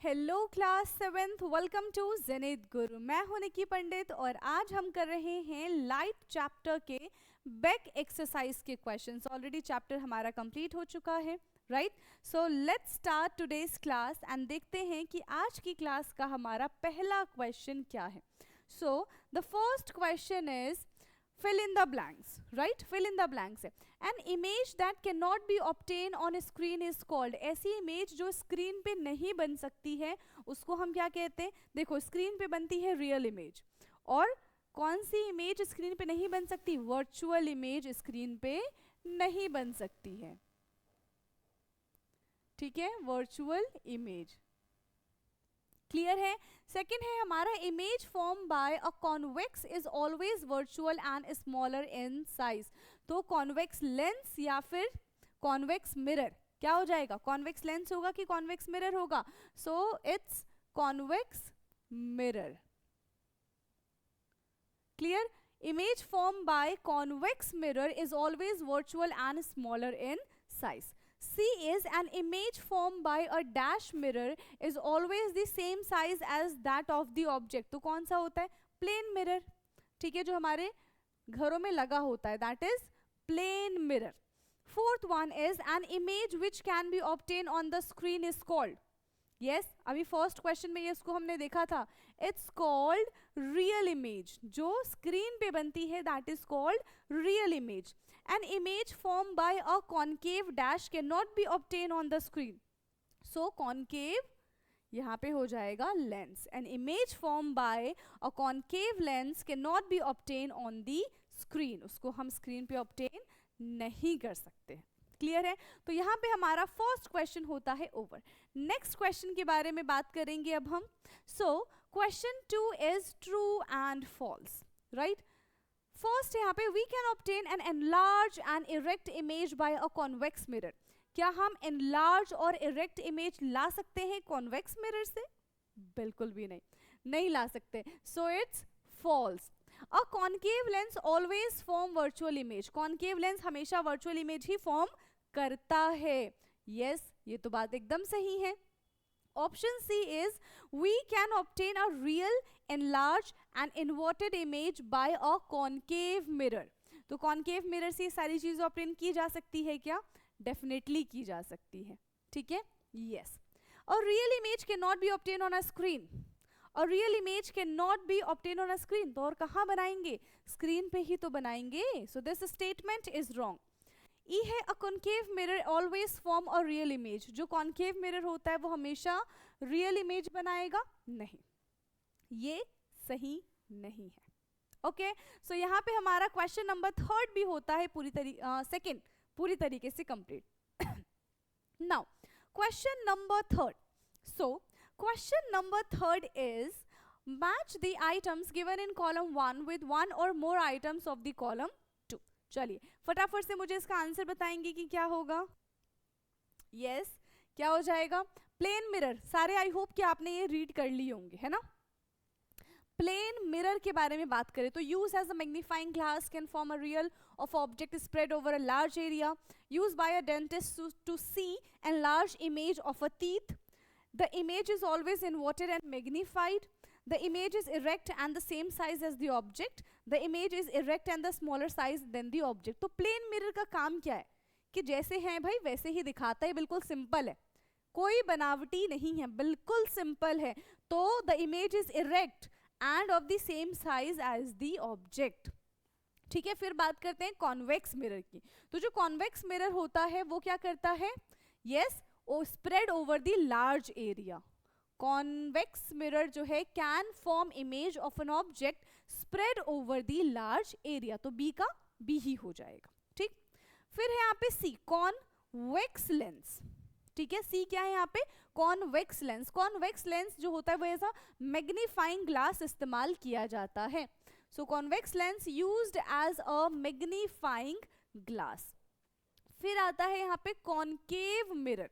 Hello class seventh, welcome to Zenith Guru. मैं हूं निकी पंडित और आज हम कर रहे हैं लाइट चैप्टर के बैक एक्सरसाइज के क्वेश्चंस। ऑलरेडी चैप्टर हमारा कंप्लीट हो चुका है, right? So let's start today's class and देखते हैं कि आज की क्लास का हमारा पहला क्वेश्चन क्या है। So the first question is fill in the blanks, right? Fill in the blanks है। An image that cannot be obtained on a screen is called, ऐसी इमेज जो स्क्रीन पे नहीं बन सकती है उसको हम क्या कहते हैं? देखो, स्क्रीन पे बनती है रियल इमेज, और कौन सी इमेज स्क्रीन पे नहीं बन सकती? वर्चुअल इमेज स्क्रीन पे नहीं बन सकती है, ठीक है? वर्चुअल इमेज, क्लियर है? सेकेंड है हमारा, image form by a convex is always virtual and smaller in size. तो कॉन्वेक्स लेंस या फिर कॉन्वेक्स मिरर क्या हो जाएगा? कॉन्वेक्स लेंस होगा कि कॉन्वेक्स मिरर होगा? So it's convex mirror, clear? Image form by convex mirror is always virtual and smaller in size. C is an image formed by a dash mirror is always the same size as that of the object। तो कौन सा होता है? Plane mirror, ठीक है, जो हमारे घरों में लगा होता है, that is plane mirror. Fourth one is an image which can be obtain on the screen is called, yes, अभी फर्स्ट क्वेश्चन में ये इसको हमने देखा था, इट्स कॉल्ड रियल इमेज। जो स्क्रीन पे बनती है that is called real image. An image form by a concave dash can not be obtain on the screen. So concave यहाँ पे हो जाएगा lens. An image form by a concave lens can not be obtain on the screen, उसको हम screen पे obtain नहीं कर सकते, क्लियर है? तो यहाँ पे हमारा फर्स्ट क्वेश्चन होता है ओवर। नेक्स्ट क्वेश्चन के बारे में बात करेंगे अब हम। So question 2 is true and false, right? First यहाँ पे, we can obtain an enlarge and erect image by a convex mirror. क्या हम एनलार्ज और इरेक्ट इमेज ला सकते हैं कॉन्वेक्स मिरर से? बिल्कुल भी नहीं, नहीं ला सकते। So it's false. A concave lens always form virtual image, concave lens हमेशा वर्चुअल इमेज ही फॉर्म करता है, यस, ये तो बात एकदम सही है। Option C is we can obtain a real enlarge and inverted image by a concave mirror. तो कॉन्केव मिरर से सारी चीजें ऑब्टेन की जा सकती है क्या? डेफिनेटली की जा सकती है, ठीक है, यस। और real image can not be obtain on a screen, और real image can not be obtain on a screen, तो और कहाँ बनाएंगे? स्क्रीन पे ही तो बनाएंगे। So this statement is wrong. E है, a concave mirror always form a real image, जो कॉन्केव मिरर होता है वो हमेशा रियल इमेज बनाएगा? नहीं, ये सही नहीं है। ओके, सो यहाँ पे हमारा क्वेश्चन नंबर थर्ड भी होता है सेकेंड पूरी तरीके से complete. Now question number third. So question number third is match the items given in column 1 with one or more items of the column 2। चलिए फटाफट से मुझे इसका आंसर बताएंगे कि क्या होगा। यस, क्या हो जाएगा? प्लेन मिरर, सारे आई होप कि आपने ये रीड कर लिए होंगे, है ना? प्लेन मिरर के बारे में बात करें तो use as a magnifying glass can form a real of object spread over a large area, use by a dentist to see an large image of a teeth. The image is always inverted and magnified. The image is erect and the same size as the object. The image is erect and the smaller size than the object. तो plane mirror का काम क्या है? कि जैसे हैं भाई वैसे ही दिखाता है, बिल्कुल सिंपल है, कोई बनावटी नहीं है, बिल्कुल सिंपल है। तो the image is erect and of the same size as the object, ठीक है। फिर बात करते हैं कॉन्वेक्स मिरर की। तो जो कॉन्वेक्स मिरर होता है वो क्या करता है? Yes, oh spread over the large area. Convex mirror जो है can form image of an object spread over the large area, तो बी का बी ही हो जाएगा, ठीक। फिर है यहाँ पे सी, कॉन्वेक्स लेंस, ठीक है। सी क्या है यहाँ पे? Convex lens. कॉन्वेक्स लेंस जो होता है वो ऐसा मैग्नीफाइंग ग्लास इस्तेमाल किया जाता है। So convex lens used as a magnifying glass. फिर आता है यहाँ पे कॉन्केव मिरर।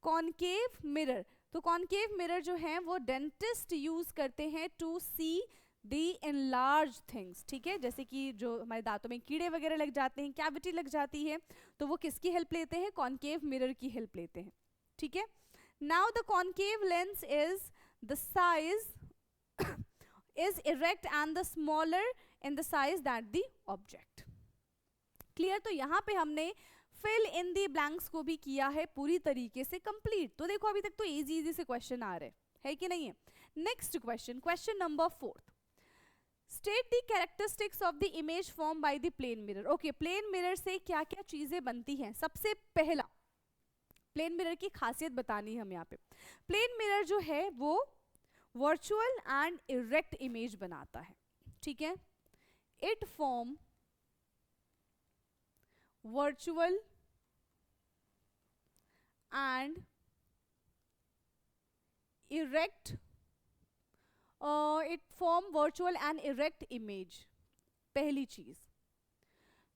कॉन्केव मिरर, तो कॉन्केव मिरर जो है वो डेंटिस्ट यूज करते हैं to see the enlarge things, ठीक है। जैसे कि जो हमारे दांतों में कीड़े वगैरह लग जाते हैं, कैविटी लग जाती है, तो वो किसकी हेल्प लेते हैं? कॉन्केव मिरर की हेल्प लेते हैं, ठीक है। Now the concave lens is the size is erect and the smaller in the size that the object. Clear? तो यहाँ पे हमने फिल इन दी ब्लैंक्स को भी किया है पूरी तरीके से कंप्लीट. तो देखो अभी तक तो इजी इजी से क्वेश्चन आ रहे है कि नहीं है. Next question, question number 4. State the characteristics of the image form by the plane mirror. Okay, plane mirror से क्या क्या चीजें बनती हैं. सबसे पहला प्लेन मिरर की खासियत बतानी है हम यहाँ पे. प्लेन मिरर जो है वो वर्चुअल एंड इरेक्ट इमेज बनाता है. ठीक है, it form virtual and erect it form virtual and erect image. पहली चीज.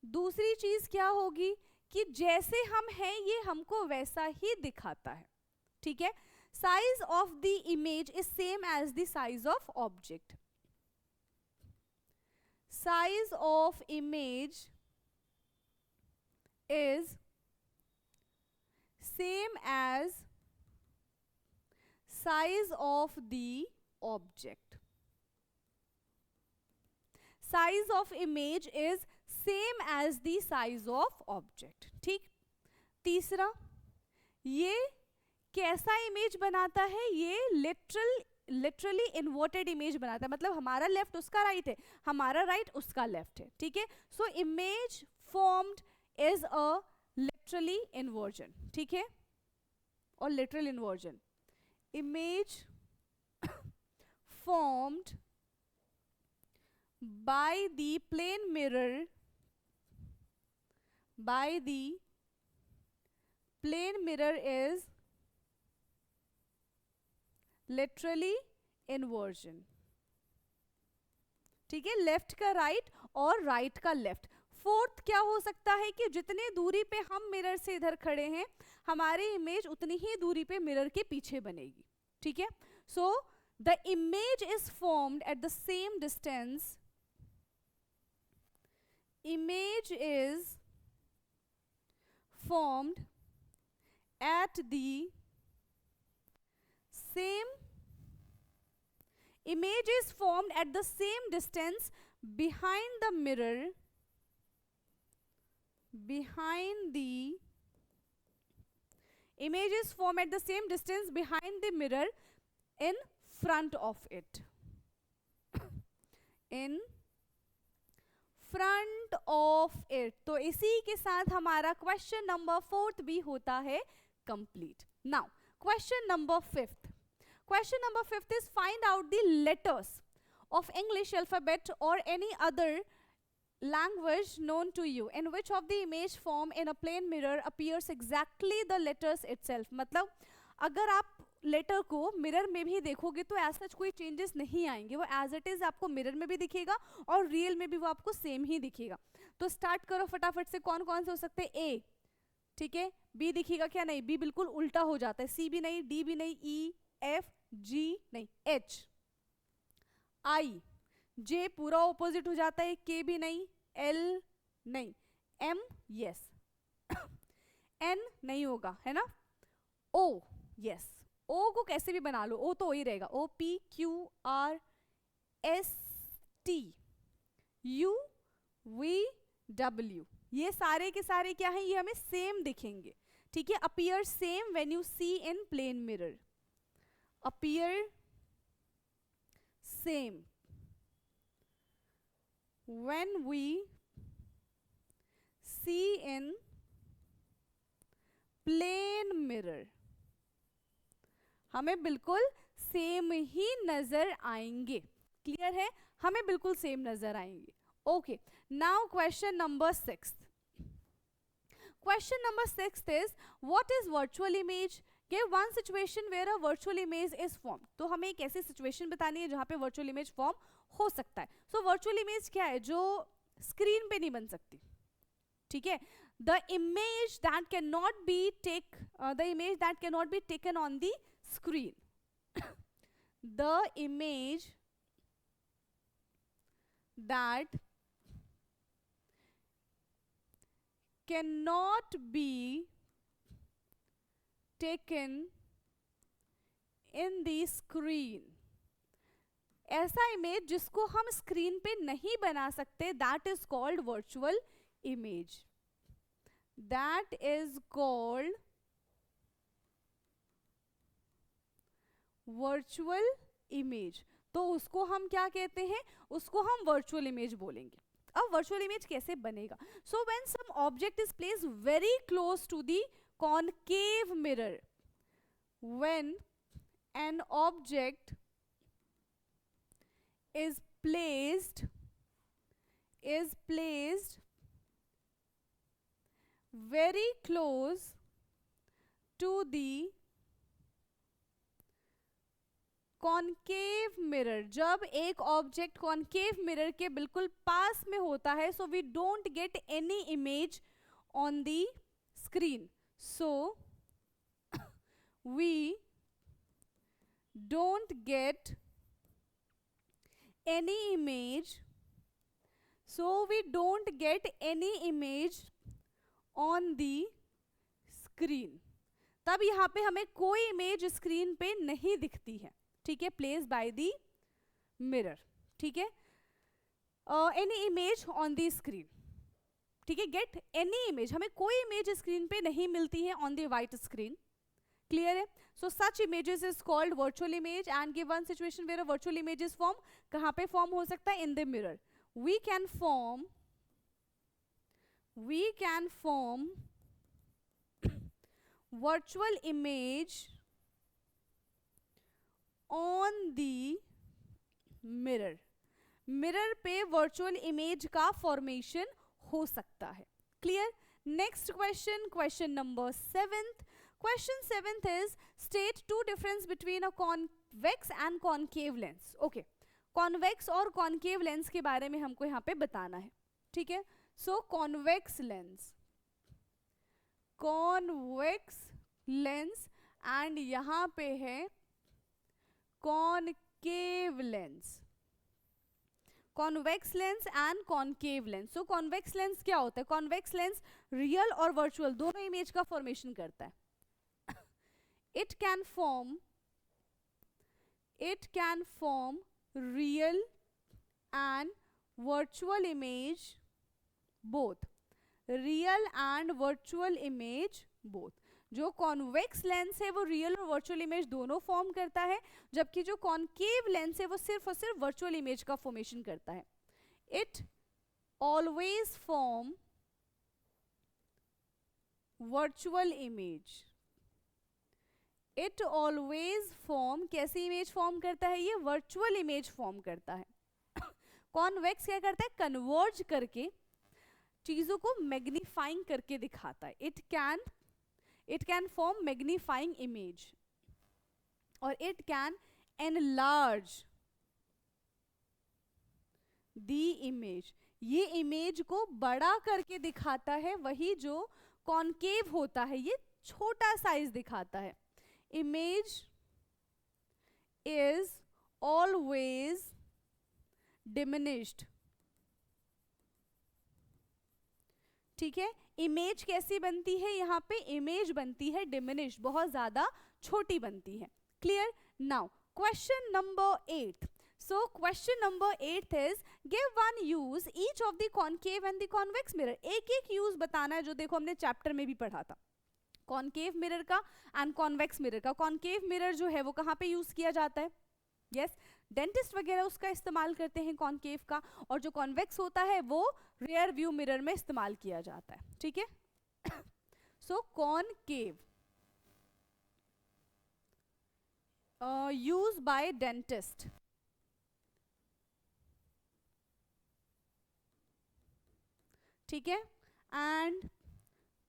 दूसरी चीज क्या होगी कि जैसे हम हैं ये हमको वैसा ही दिखाता है. ठीक है, size of the image is same as the size of object. Size of image is same as size of the object. Size of image is same as the size of object. ठीक. तीसरा, ये कैसा image बनाता है? ये literally inverted image बनाता है. मतलब हमारा लेफ्ट उसका राइट है, हमारा राइट उसका लेफ्ट है. ठीक है, so image formed is a literally inversion. ठीक है, और literal inversion. Image formed by the plane mirror is literally inversion. ठीक है, लेफ्ट का राइट और राइट का लेफ्ट. फोर्थ क्या हो सकता है कि जितने दूरी पे हम मिरर से इधर खड़े हैं हमारी इमेज उतनी ही दूरी पे मिरर के पीछे बनेगी. ठीक है, सो the image is formed at the same distance. Image is formed at the same image is formed at the same distance behind the mirror. Image is formed at the same distance behind the mirror in front of it. In front of it. तो इसी के साथ हमारा question number 4 भी होता है complete. Now question number 5. Question number 5 is find out the letters of English alphabet or any other language known to you in which of the image form in a plane mirror appears exactly the letters itself. मतलब अगर आप letter को mirror में भी देखोगे तो ऐसा कोई चेंजेस नहीं आएंगे, वो एज इट इज आपको मिरर में भी दिखेगा और रियल में भी वो आपको सेम ही दिखेगा. तो स्टार्ट करो फटाफट से. कौन कौन से हो सकते हैं? ए. ठीक है, बी दिखेगा क्या? नहीं, बी बिल्कुल उल्टा हो जाता है. सी भी नहीं, डी भी नहीं, ई, एफ, जी नहीं, एच, आई, जे पूरा ऑपोजिट हो जाता है. के भी नहीं, एल नहीं, एम यस, एन नहीं होगा है ना, ओ यस. ओ को कैसे भी बना लो, ओ तो हो ही रहेगा. O, P, Q, R, S, T, U, V, W, ये सारे के सारे क्या हैं? ये हमें सेम दिखेंगे. ठीक है, appear same when you see in plane mirror. Appear same when we see in plane mirror. हमें बिल्कुल सेम ही नजर आएंगे. क्लियर है? हमें बिल्कुल सेम नजर आएंगे. Okay, now question number 6. Question number 6 is what is virtual image? Give one situation where a virtual image is formed. तो हमें एक ऐसी सिचुएशन बतानी है जहां पे वर्चुअल इमेज फॉर्म हो सकता है. सो वर्चुअल इमेज क्या है? जो स्क्रीन पे नहीं बन सकती. ठीक है, the image that can not be taken on the screen. The image that can not B taken in the screen, ऐसा इमेज जिसको हम स्क्रीन पे नहीं बना सकते, that is called virtual image, that is called virtual image. तो उसको हम क्या कहते हैं, उसको हम वर्चुअल इमेज बोलेंगे। अब वर्चुअल इमेज कैसे बनेगा? So when some object is placed very close to the concave mirror, when an object is placed very close to the concave mirror, जब एक ऑब्जेक्ट कॉनकेव मिरर के बिल्कुल पास में होता है, so we don't get any image on the screen, so we don't get any image, on the screen। तब यहाँ पे हमें कोई इमेज स्क्रीन पे नहीं दिखती है, ठीक है, प्लेस बाय द मिरर, ठीक है, any image on the screen, ठीक है, गेट एनी इमेज, हमें कोई इमेज स्क्रीन पे नहीं मिलती है on the white screen, clear है? So such images is called virtual image, and give one situation where a virtual image is formed, कहाँ पे form हो सकता है? In the mirror. We can form virtual image on the mirror. Mirror पे virtual image का formation हो सकता है, clear? Next question, question number 7th. Question 7th is state two difference between a convex and concave lens. Okay, convex और concave lens के बारे में हमको यहाँ पे बताना है, ठीक है? So convex lens and यहाँ पे है concave lens. Convex lens and concave lens. So convex lens क्या होता है? Convex lens रियल और वर्चुअल दोनों इमेज का फॉर्मेशन करता है। It can form real and virtual image both. Real and virtual image both. जो कॉन्वेक्स लेंस है वो रियल और वर्चुअल इमेज दोनों फॉर्म करता है, जबकि जो कॉनकेव लेंस है वो सिर्फ और सिर्फ वर्चुअल इमेज का फॉर्मेशन करता है। It always form virtual image. It always form, कैसी इमेज फॉर्म करता है? ये वर्चुअल इमेज फॉर्म करता है। कॉन्वेक्स क्या करता है? कन्वर्ज करके चीजों को मैग्नीफाइंग करके दिखाता है। It can form magnifying image और it can enlarge the image. ये इमेज को बड़ा करके दिखाता है, वही जो कॉनकेव होता है ये छोटा साइज दिखाता है। Image is always diminished, ठीक है? इमेज कैसी बनती है? यहाँ पे इमेज बनती है डिमिनिश, बहुत ज्यादा छोटी बनती है, clear? Now question number 8. So question number 8 is give one use each of the concave and the convex mirror. एक एक यूज बताना है, जो देखो हमने चैप्टर में भी पढ़ा था, कॉनकेव मिरर का एंड कॉन्वेक्स मिरर का। कॉनकेव मिरर जो है वो कहाँ पे यूज किया जाता है? यस, डेंटिस्ट वगैरह उसका इस्तेमाल करते हैं कॉनकेव का, और जो कॉन्वेक्स होता है वो रियर व्यू मिरर में इस्तेमाल किया जाता है, ठीक है? So concave use by dentist, ठीक है, and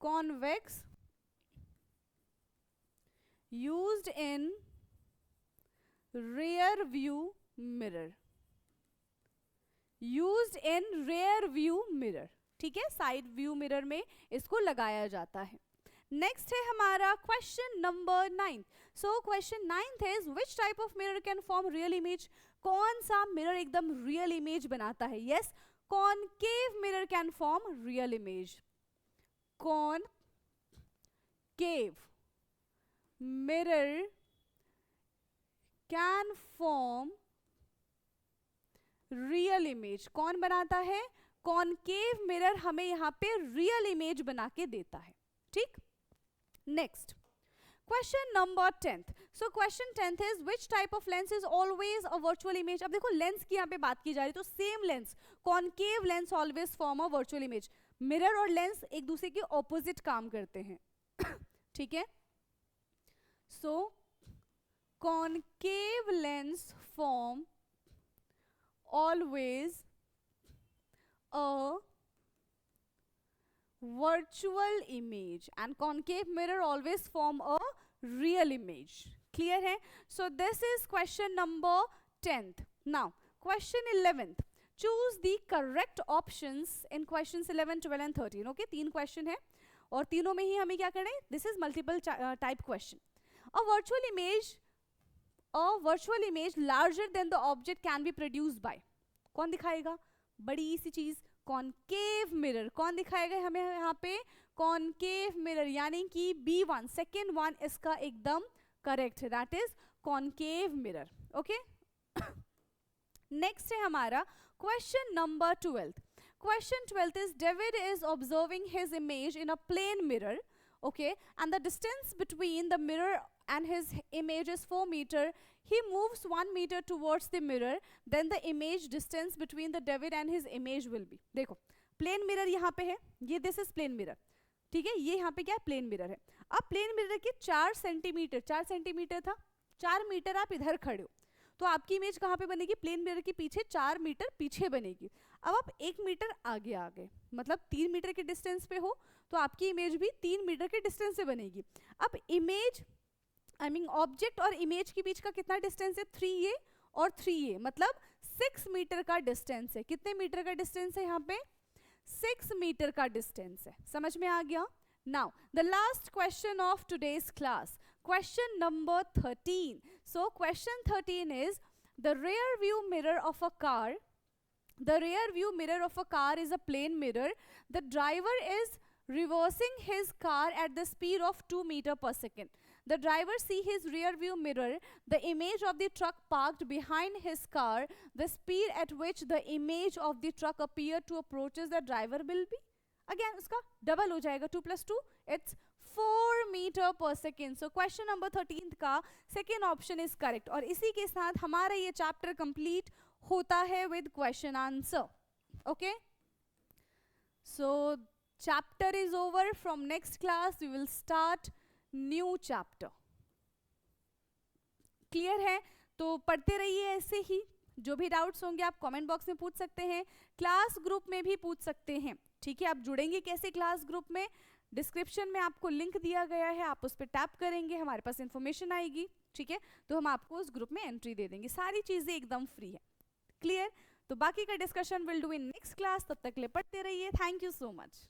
convex used in rear view mirror, used in rear view mirror, ठीक है, साइड व्यू मिरर में इसको लगाया जाता है। नेक्स्ट है हमारा question number 9. So question 9th is which type of mirror can form real image? कौन सा मिरर एकदम रियल इमेज बनाता है? Yes, concave mirror can form real image. Concave mirror can form real image. कौन बनाता है? कॉनकेव मिरर हमें यहाँ पे रियल इमेज बना के देता है. ठीक. Next question number 10th. So question 10th is which type of lens is always a virtual image. अब देखो लेंस की यहाँ पे बात की जा रही है, तो same lens, concave lens always form a virtual image. Mirror और लेंस एक दूसरे के ऑपोजिट काम करते हैं. ठीक है. So concave lens form always a virtual image and concave mirror always form a real image. Clear hai? So this is question number 10th. Now question 11th. Choose the correct options in questions 11, 12 and 13. Okay, 3 question है और तीनों में ही हमें क्या करना है? This is multiple type question. A virtual image larger than the object can be produced by. कौन दिखाएगा? बड़ी सी चीज, कॉनकेव मिरर. कौन दिखाएगा हमें यहाँ पे? कॉनकेव मिरर, यानी कि B1 सेकेंड वन इसका एकदम करेक्ट है, that is concave mirror. Okay. Next है हमारा question number 12th. Question 12th is David is observing his image in a plane mirror. Okay, and the distance between the mirror and his image is 4 meter. He moves 1 meter towards the mirror. Then the image distance between the David and his image will be. देखो plane mirror यहाँ पे है, ये this is plane mirror. ठीक है, ये यहाँ पे क्या है? प्लेन मिरर है. अब प्लेन मिरर के 4 सेंटीमीटर था, 4 मीटर आप इधर खड़े हो, तो आपकी इमेज कहाँ पे बनेगी? प्लेन मिरर के पीछे 4 मीटर पीछे बनेगी. अब आप 1 मीटर आगे आ गए, मतलब 3 मीटर के डिस्टेंस पे हो, तो आपकी इमेज भी 3 मीटर के डिस्टेंस से बनेगी. अब इमेज ऑब्जेक्ट और इमेज के बीच का कितना डिस्टेंस है? 3a और 3a, मतलब 6 मीटर का डिस्टेंस है. कितने मीटर का डिस्टेंस है यहाँ पे? 6 मीटर का डिस्टेंस है. समझ में आ गया? Now the last question of today's class, question number 13. So question 13 is the rear view mirror of a car. The rear view mirror of a car is a plane mirror. The driver is reversing his car at the speed of 2 meters per second. The driver see his rear view mirror, the image of the truck parked behind his car, the speed at which the image of the truck appear to approaches the driver will be. Again उसका double हो जाएगा, 2 + 2 it's 4 meter per second. So question number 13 का second option is correct. और इसी के साथ हमारा ये chapter complete होता है with question answer. Okay, so chapter is over. From next class we will start new chapter. Clear है? तो पढ़ते रहिए ऐसे ही. जो भी डाउट्स होंगे आप कमेंट बॉक्स में पूछ सकते हैं, क्लास ग्रुप में भी पूछ सकते हैं. ठीक है, आप जुड़ेंगे कैसे क्लास ग्रुप में? डिस्क्रिप्शन में आपको लिंक दिया गया है, आप उस पर टैप करेंगे, हमारे पास इंफॉर्मेशन आएगी. ठीक है, तो हम आपको उस ग्रुप में एंट्री दे देंगे. सारी चीजें एकदम फ्री है. क्लियर? तो बाकी का discussion will do in next class. तब तक ले पढ़ते रहिए. Thank you so much.